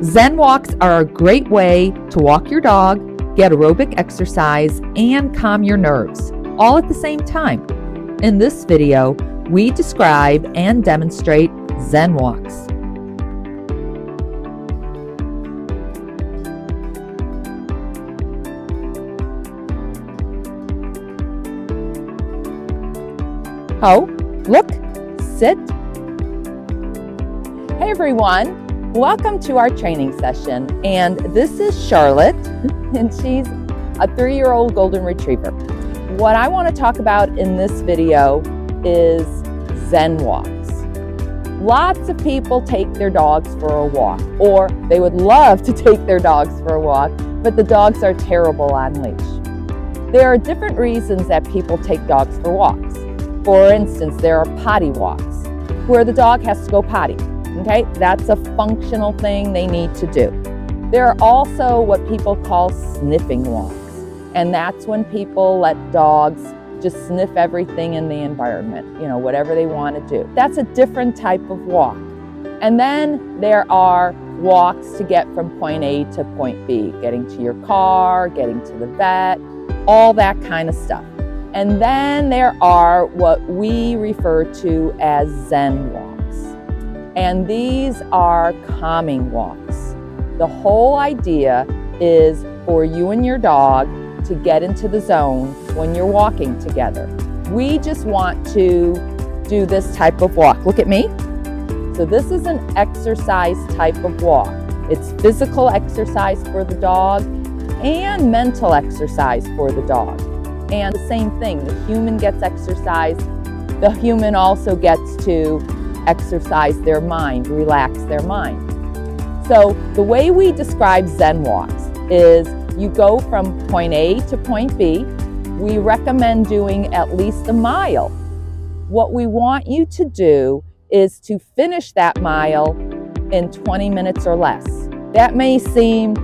ZEN Walks are a great way to walk your dog, get aerobic exercise, and calm your nerves, all at the same time. In this video, we describe and demonstrate ZEN Walks. Oh, look, sit. Hey everyone, welcome to our training session. And this is Charlotte, and she's a 3-year-old golden retriever. What I want to talk about in this video is ZEN Walks. Lots of people take their dogs for a walk, or they would love to take their dogs for a walk, but the dogs are terrible on leash. There are different reasons that people take dogs for walks. For instance, there are potty walks, where the dog has to go potty. Okay, that's a functional thing they need to do. There are also what people call sniffing walks, and that's when people let dogs just sniff everything in the environment, whatever they want to do. That's a different type of walk. And then there are walks to get from point A to point B, getting to your car, getting to the vet, all that kind of stuff. And then there are what we refer to as ZEN walks. And these are calming walks. The whole idea is for you and your dog to get into the zone when you're walking together. We just want to do this type of walk. Look at me. So this is an exercise type of walk. It's physical exercise for the dog and mental exercise for the dog. And the same thing, the human gets exercise, the human also gets to exercise their mind, relax their mind. So the way we describe ZEN Walks is you go from point A to point B. We recommend doing at least a mile. What we want you to do is to finish that mile in 20 minutes or less. That may seem,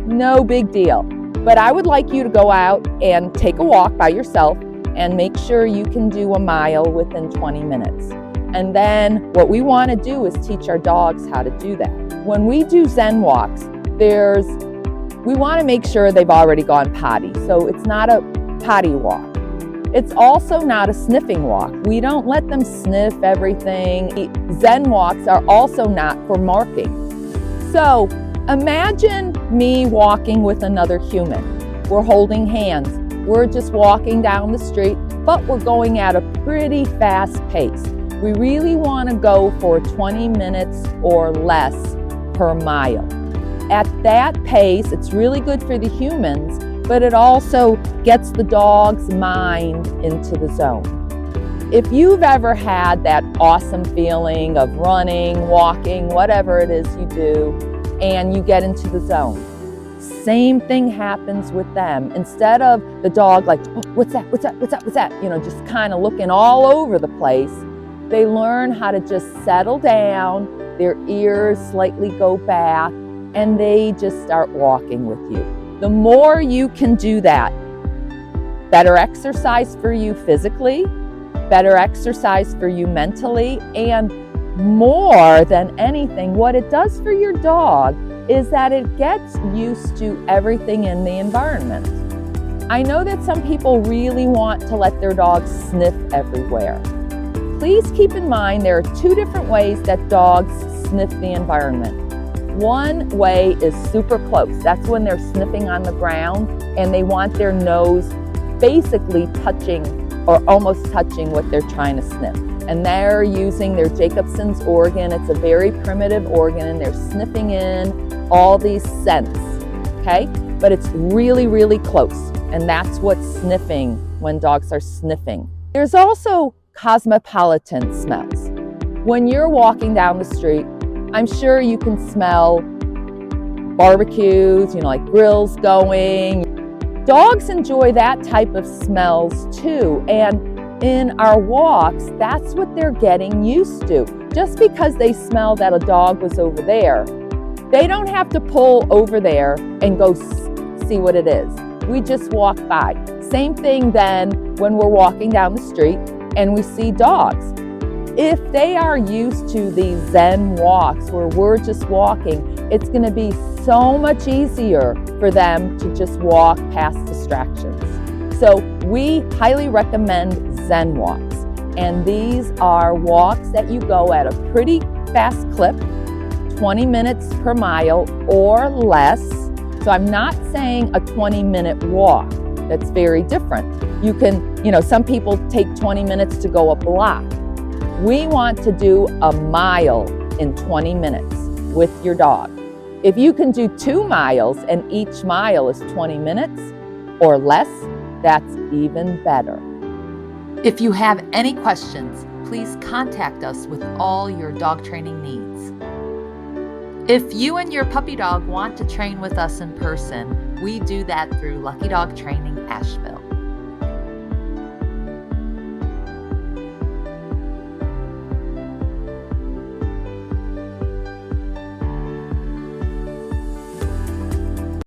no big deal. But I would like you to go out and take a walk by yourself and make sure you can do a mile within 20 minutes. And then what we want to do is teach our dogs how to do that. When we do ZEN Walks, we want to make sure they've already gone potty. So it's not a potty walk. It's also not a sniffing walk. We don't let them sniff everything. ZEN Walks are also not for marking. So imagine me walking with another human. We're holding hands. We're just walking down the street, but we're going at a pretty fast pace. We really want to go for 20 minutes or less per mile. At that pace, it's really good for the humans, but it also gets the dog's mind into the zone. If you've ever had that awesome feeling of running, walking, whatever it is you do, and you get into the zone, same thing happens with them. Instead of the dog like, oh, what's that, just kind of looking all over the place, they learn how to just settle down, their ears slightly go back, and they just start walking with you. The more you can do that, better exercise for you physically, better exercise for you mentally, and more than anything, what it does for your dog is that it gets used to everything in the environment. I know that some people really want to let their dogs sniff everywhere. Please keep in mind there are 2 different ways that dogs sniff the environment. One way is super close. That's when they're sniffing on the ground and they want their nose basically touching or almost touching what they're trying to sniff. And they're using their Jacobson's organ. It's a very primitive organ, and they're sniffing in all these scents, okay? But it's really, really close, and that's what's sniffing when dogs are sniffing. There's also cosmopolitan smells. When you're walking down the street, I'm sure you can smell barbecues, like grills going. Dogs enjoy that type of smells too, and in our walks, that's what they're getting used to. Just because they smell that a dog was over there, they don't have to pull over there and go see what it is. We just walk by. Same thing then when we're walking down the street and we see dogs. If they are used to these ZEN walks where we're just walking, it's going to be so much easier for them to just walk past distractions. So we highly recommend ZEN Walks. And these are walks that you go at a pretty fast clip, 20 minutes per mile or less. So I'm not saying a 20-minute walk. That's very different. You can, some people take 20 minutes to go a block. We want to do a mile in 20 minutes with your dog. If you can do 2 miles and each mile is 20 minutes or less, that's even better. If you have any questions, please contact us with all your dog training needs. If you and your puppy dog want to train with us in person, we do that through Lucky Dog Training Asheville.